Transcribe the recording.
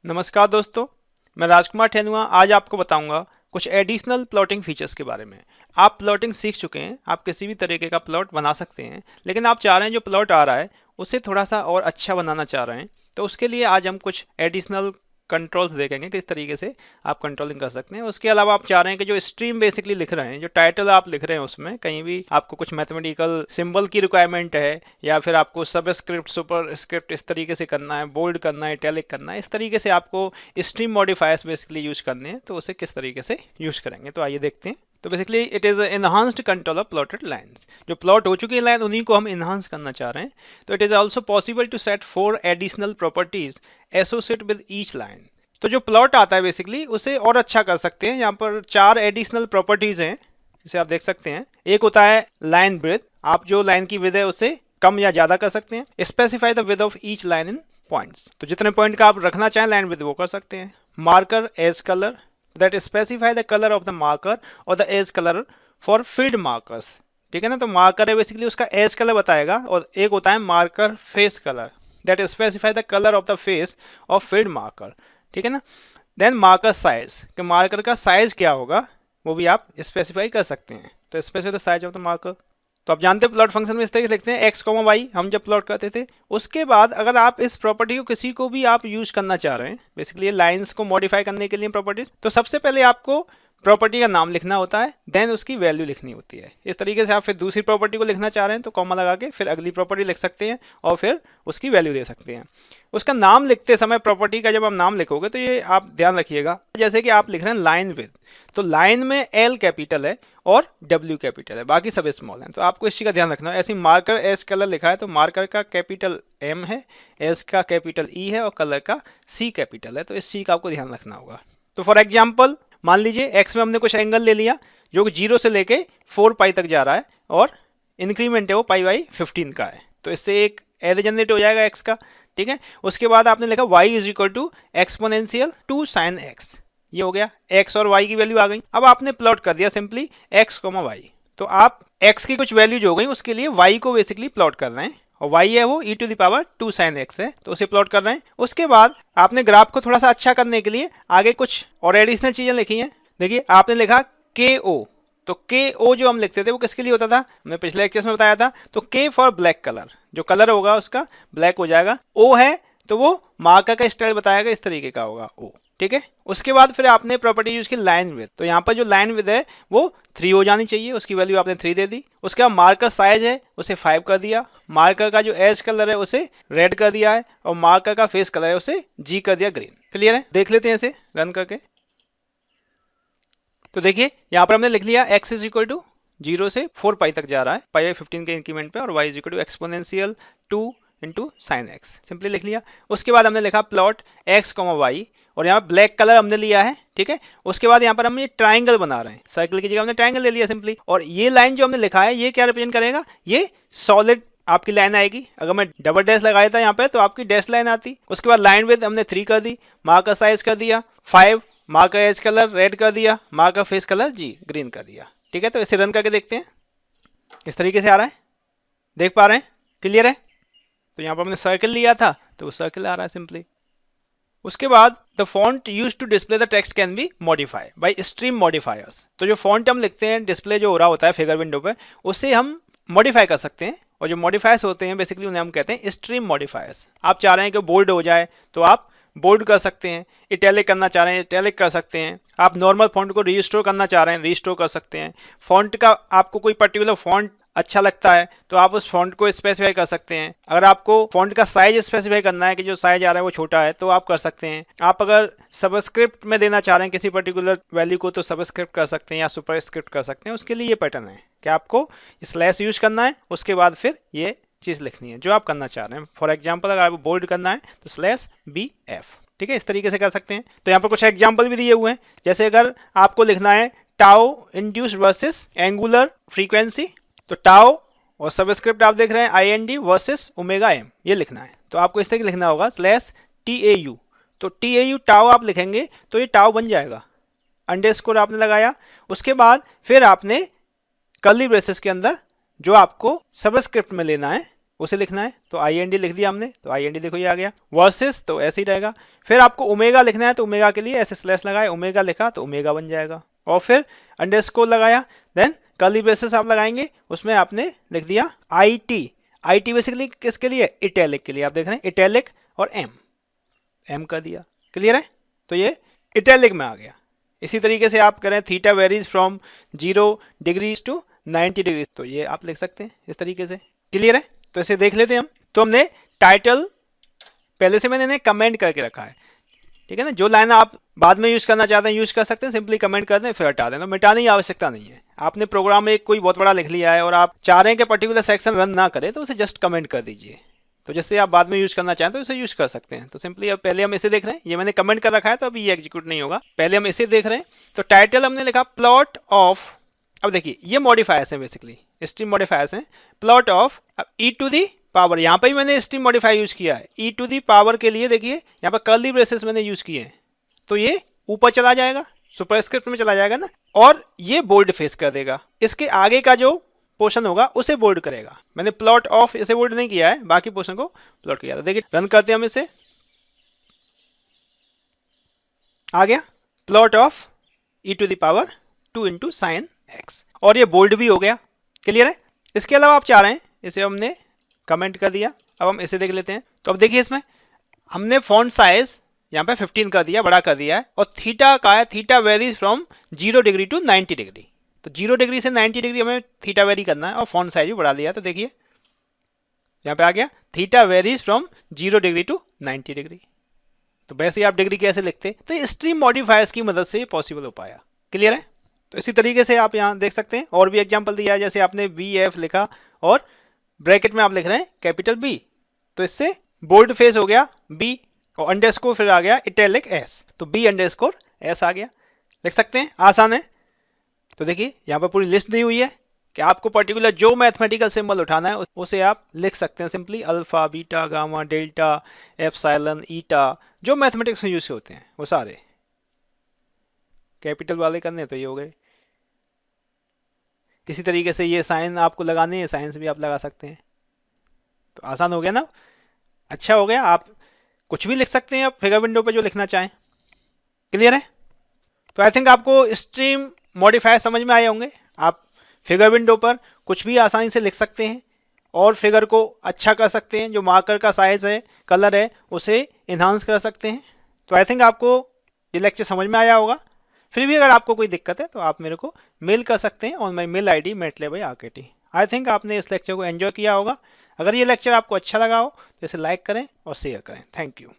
नमस्कार दोस्तों, मैं राजकुमार ठेनुआ आज आपको बताऊंगा कुछ एडिशनल प्लॉटिंग फीचर्स के बारे में। आप प्लॉटिंग सीख चुके हैं, आप किसी भी तरीके का प्लॉट बना सकते हैं, लेकिन आप चाह रहे हैं जो प्लॉट आ रहा है उसे थोड़ा सा और अच्छा बनाना चाह रहे हैं। तो उसके लिए आज हम कुछ एडिशनल कंट्रोल्स देखेंगे किस तरीके से आप कंट्रोलिंग कर सकते हैं। उसके अलावा आप चाह रहे हैं कि जो स्ट्रीम बेसिकली लिख रहे हैं, जो टाइटल आप लिख रहे हैं, उसमें कहीं भी आपको कुछ मैथमेटिकल सिंबल की रिक्वायरमेंट है या फिर आपको सब स्क्रिप्ट सुपर स्क्रिप्ट इस तरीके से करना है, बोल्ड करना है, इटैलिक करना है, इस तरीके से आपको स्ट्रीम मॉडिफायर्स बेसिकली यूज करने हैं। तो उसे किस तरीके से यूज करेंगे, तो आइए देखते हैं। तो basically it is enhanced control of plotted lines. जो प्लॉट हो चुकी है लाइन उन्हीं को हम इन्हांस करना चाह रहे हैं। तो it is also possible to set 4 additional properties associate with each line. तो जो प्लॉट आता है बेसिकली उसे और अच्छा कर सकते हैं। यहाँ पर 4 एडिशनल प्रॉपर्टीज हैं, जिसे आप देख सकते हैं। एक होता है लाइन ब्रेथ, आप जो लाइन की विड्थ है उसे कम या ज़्यादा कर सकते हैं। Specify the width of each line in points, तो जितने पॉइंट का आप रखना चाहें लाइन विड्थ वो कर सकते हैं। Marker edge colour, that specify the colour of the marker और the edge colour for field markers. ठीक है ना, तो मार्कर है बेसिकली उसका एज कलर बताएगा। और एक होता है marker face colour, that specify the colour of the face of field marker. ठीक है ना। देन मार्कर साइज, कि मार्कर का साइज क्या होगा वो भी आप स्पेसिफाई कर सकते हैं। तो specify the size of the marker. तो आप जानते हैं प्लॉट फंक्शन में इस तरीके से लिखते हैं एक्स कॉमा वाई, हम जब प्लॉट करते थे। उसके बाद अगर आप इस प्रॉपर्टी को किसी को भी आप यूज करना चाह रहे हैं, बेसिकली लाइंस को मॉडिफाई करने के लिए प्रॉपर्टीज, तो सबसे पहले आपको प्रॉपर्टी का नाम लिखना होता है, देन उसकी वैल्यू लिखनी होती है। इस तरीके से आप फिर दूसरी प्रॉपर्टी को लिखना चाह रहे हैं तो कॉमा लगा के फिर अगली प्रॉपर्टी लिख सकते हैं और फिर उसकी वैल्यू दे सकते हैं। उसका नाम लिखते समय प्रॉपर्टी का जब आप नाम लिखोगे तो ये आप ध्यान रखिएगा, जैसे कि आप लिख रहे हैं लाइन विद, तो लाइन में एल कैपिटल है और डब्ल्यू कैपिटल है, बाकी सब स्मॉल हैं। तो आपको इस चीज़ का ध्यान रखना है। ऐसे मार्कर एस कलर लिखा है तो मार्कर का कैपिटल एम है, एस का कैपिटल ई है और कलर का सी कैपिटल है। तो इस चीज़ का आपको ध्यान रखना होगा। तो फॉर एग्जाम्पल मान लीजिए एक्स में हमने कुछ एंगल ले लिया जो 0 से लेके 4 पाई तक जा रहा है और इंक्रीमेंट है वो पाई बाई 15 का है। तो इससे एक एरे जनरेट हो जाएगा एक्स का। ठीक है, उसके बाद आपने लिखा y is equal to exponential 2 sine x. ये हो गया, x और y की वैल्यू आ गई। अब आपने प्लॉट कर दिया सिंपली x, y। तो आप x की कुछ वैल्यू जो हो गई उसके लिए y को बेसिकली प्लॉट कर रहे हैं और y है वो e⁻² sin x है, तो उसे प्लॉट कर रहे हैं। उसके बाद आपने ग्राफ को थोड़ा सा अच्छा करने के लिए आगे कुछ और एडिशनल चीजें लिखी हैं। देखिए आपने लिखा KO, तो KO जो हम लिखते थे वो किसके लिए होता था, हमने पिछले लेक्चर्स में बताया था। तो K फॉर ब्लैक कलर, जो कलर होगा उसका ब्लैक हो जाएगा। O है तो वो मार्कर का स्टाइल बताएगा, इस तरीके का होगा O। ठीक है, उसके बाद फिर आपने प्रॉपर्टी यूज की लाइन विड्थ, तो यहाँ पर जो लाइन विड्थ है वो 3 हो जानी चाहिए, उसकी वैल्यू आपने 3 दे दी। उसके बाद मार्कर साइज है उसे 5 कर दिया, मार्कर का जो एज कलर है उसे रेड कर दिया है और मार्कर का फेस कलर है उसे G कर दिया ग्रीन। क्लियर है, देख लेते हैं इसे रन करके। तो देखिए यहाँ पर हमने लिख लिया x इज इक्वल टू 0 से 4 पाई तक जा रहा है, पाई 15 के इंक्रीमेंट पे, और y is equal to exponential 2 into sine x, simply लिख लिया। उसके बाद हमने लिखा प्लॉट x, y, और यहाँ ब्लैक कलर हमने लिया है। ठीक है, उसके बाद यहाँ पर हम ये ट्राइंगल बना रहे हैं, सर्कल की जगह हमने ट्राइंगल ले लिया सिंपली। और ये लाइन जो हमने लिखा है ये क्या रिप्रेजेंट करेगा, ये सॉलिड आपकी लाइन आएगी। अगर मैं डबल डैश लगाया था यहाँ पे तो आपकी डैश लाइन आती। उसके बाद लाइन विड्थ हमने 3 कर दी, मार्कर साइज कर दिया 5, मार्कर एज कलर रेड कर दिया, marker face colour G green कर दिया। ठीक है, तो इसे रन करके देखते हैं इस तरीके से आ रहा है, देख पा रहे हैं, क्लियर है। तो यहाँ पर हमने सर्कल लिया था तो वो सर्कल आ रहा है सिंपली। उसके बाद the font use to display the text can be modify by stream modifiers. तो जो फॉन्ट हम लिखते हैं, डिस्प्ले जो हो रहा होता है फिगर विंडो पे, उससे हम मॉडिफाई कर सकते हैं। और जो मॉडिफायर्स होते हैं बेसिकली उन्हें हम कहते हैं स्ट्रीम मॉडिफायर्स। आप चाह रहे हैं कि बोल्ड हो जाए तो आप बोल्ड कर सकते हैं, इटैलिक करना चाह रहे हैं इटैलिक कर सकते हैं, आप नॉर्मल फॉन्ट को रीस्टोर करना चाह रहे हैं रीस्टोर कर सकते हैं। फॉन्ट का आपको कोई पर्टिकुलर फॉन्ट अच्छा लगता है तो आप उस फॉन्ट को स्पेसिफाई कर सकते हैं। अगर आपको फॉन्ट का साइज स्पेसिफाई करना है कि जो साइज आ रहा है वो छोटा है तो आप कर सकते हैं। आप अगर सबस्क्रिप्ट में देना चाह रहे हैं किसी पर्टिकुलर वैल्यू को तो सबस्क्रिप्ट कर सकते हैं या सुपर स्क्रिप्ट कर सकते हैं। उसके लिए ये पैटर्न है कि आपको स्लैश यूज करना है, उसके बाद फिर ये चीज़ लिखनी है जो आप करना चाह रहे हैं। फॉर एग्जाम्पल अगर आपको बोल्ड करना है तो /BF। ठीक है, इस तरीके से कर सकते हैं। तो यहाँ पर कुछ एग्जाम्पल भी दिए हुए हैं, जैसे अगर आपको लिखना है tau induced versus angular frequency, तो टाउ और सबस्क्रिप्ट आप देख रहे हैं IND वर्सेस ω/m, ये लिखना है। तो आपको इस तरीके लिखना होगा /TAU। तो TAU टाउ आप लिखेंगे तो ये टाउ बन जाएगा, अंडरस्कोर आपने लगाया। उसके बाद फिर आपने कर्ली ब्रेसेस के अंदर जो आपको सबस्क्रिप्ट में लेना है उसे लिखना है तो IND लिख दिया हमने, तो IND देखो ये आ गया। वर्सेस तो ऐसे ही रहेगा। फिर आपको ओमेगा लिखना है तो ओमेगा के लिए ऐसे स्लैश लगाए, ओमेगा लिखा तो ओमेगा बन जाएगा, और फिर अंडरस्कोर लगाया, देन कर्ली ब्रेसेस आप लगाएंगे, उसमें आपने लिख दिया IT। IT बेसिकली किसके लिए, इटैलिक के लिए। आप देख रहे हैं इटैलिक और M कर दिया, क्लियर है। तो ये इटैलिक में आ गया। इसी तरीके से आप करें theta varies from 0 degrees to 90 degrees, तो ये आप लिख सकते हैं इस तरीके से, क्लियर है। तो इसे देख लेते हैं हम। तो हमने टाइटल पहले से मैंने इन्हें कमेंट करके रखा है, ठीक है ना। जो लाइन आप बाद में यूज करना चाहते हैं यूज कर सकते हैं, सिंपली कमेंट कर दें फिर हटा देना, मिटाने की आवश्यकता नहीं है। आपने प्रोग्राम में कोई बहुत बड़ा लिख लिया है और आप चाह रहे हैं कि पर्टिकुलर सेक्शन रन ना करे, तो उसे जस्ट कमेंट कर दीजिए। तो जैसे आप बाद में यूज करना चाहें तो इसे यूज कर सकते हैं। तो सिंपली अब पहले हम इसे देख रहे हैं, ये मैंने कमेंट कर रखा है तो अभी ये एग्जीक्यूट नहीं होगा। पहले हम इसे देख रहे हैं, तो टाइटल हमने लिखा प्लॉट ऑफ। अब देखिए ये मॉडिफायर्स हैं, बेसिकली स्ट्रीम मॉडिफायर्स हैं। Plot of e to the power, यहाँ पर भी मैंने स्ट्रीम मॉडिफायर यूज किया है। ई टू दी पावर के लिए देखिए यहाँ पर कर्ली ब्रेसेस मैंने यूज किए हैं, तो ये ऊपर चला जाएगा, सुपरस्क्रिप्ट में चला जाएगा ना, और ये बोल्ड फेस कर देगा। इसके आगे का जो पोर्शन होगा उसे बोल्ड करेगा। मैंने प्लॉट ऑफ इसे बोल्ड नहीं किया है, बाकी पोर्शन को प्लॉट किया था। देखिए रन करते हैं हम इसे, आ गया plot of e to the power 2 into sine x, और ये बोल्ड भी हो गया, क्लियर है। इसके अलावा आप चाह रहे हैं, इसे हमने कमेंट कर दिया। अब हम इसे देख लेते हैं। तो अब देखिए इसमें हमने फॉन्ट साइज यहाँ पे 15 कर दिया, बड़ा कर दिया है, और थीटा का है, theta varies from 0 degree to 90 degree. तो 0 डिग्री से 90 डिग्री हमें थीटा वेरी करना है, और फॉन्ट साइज भी बढ़ा दिया। तो देखिए यहाँ पे आ गया theta varies from 0 degree to 90 degree. तो वैसे ही आप डिग्री कैसे लिखते, तो ये स्ट्रीम मॉडिफायर्स की मदद से पॉसिबल हो पाया, क्लियर है। तो इसी तरीके से आप यहाँ देख सकते हैं, और भी एग्जाम्पल दिया है। जैसे आपने VF लिखा और ब्रैकेट में आप लिख रहे हैं कैपिटल B, तो इससे बोल्ड फेस हो गया B, और अंडरस्कोर फिर आ गया इटैलिक S, तो B अंडरस्कोर S आ गया, लिख सकते हैं, आसान है। तो देखिए यहाँ पर पूरी लिस्ट दी हुई है कि आपको पर्टिकुलर जो मैथमेटिकल सिंबल उठाना है उसे आप लिख सकते हैं simply, alpha, beta, gamma, delta, epsilon, eta, जो मैथमेटिक्स में यूज होते हैं वो सारे कैपिटल वाले करने तो ये हो गए। किसी तरीके से ये साइन आपको लगाने हैं, साइन से भी आप लगा सकते हैं। तो आसान हो गया ना, अच्छा हो गया। आप कुछ भी लिख सकते हैं आप फिगर विंडो पे जो लिखना चाहें, क्लियर है। तो आई थिंक आपको स्ट्रीम मॉडिफायर समझ में आए होंगे। आप फिगर विंडो पर कुछ भी आसानी से लिख सकते हैं और फिगर को अच्छा कर सकते हैं। जो मार्कर का साइज है, कलर है, उसे इन्हांस कर सकते हैं। तो आई थिंक आपको ये लेक्चर समझ में आया होगा। फिर भी अगर आपको कोई दिक्कत है तो आप मेरे को मेल कर सकते हैं on my mail ID matlab@rkt। I think आपने इस लेक्चर को एंजॉय किया होगा। अगर ये लेक्चर आपको अच्छा लगा हो तो इसे लाइक करें और शेयर करें। Thank you.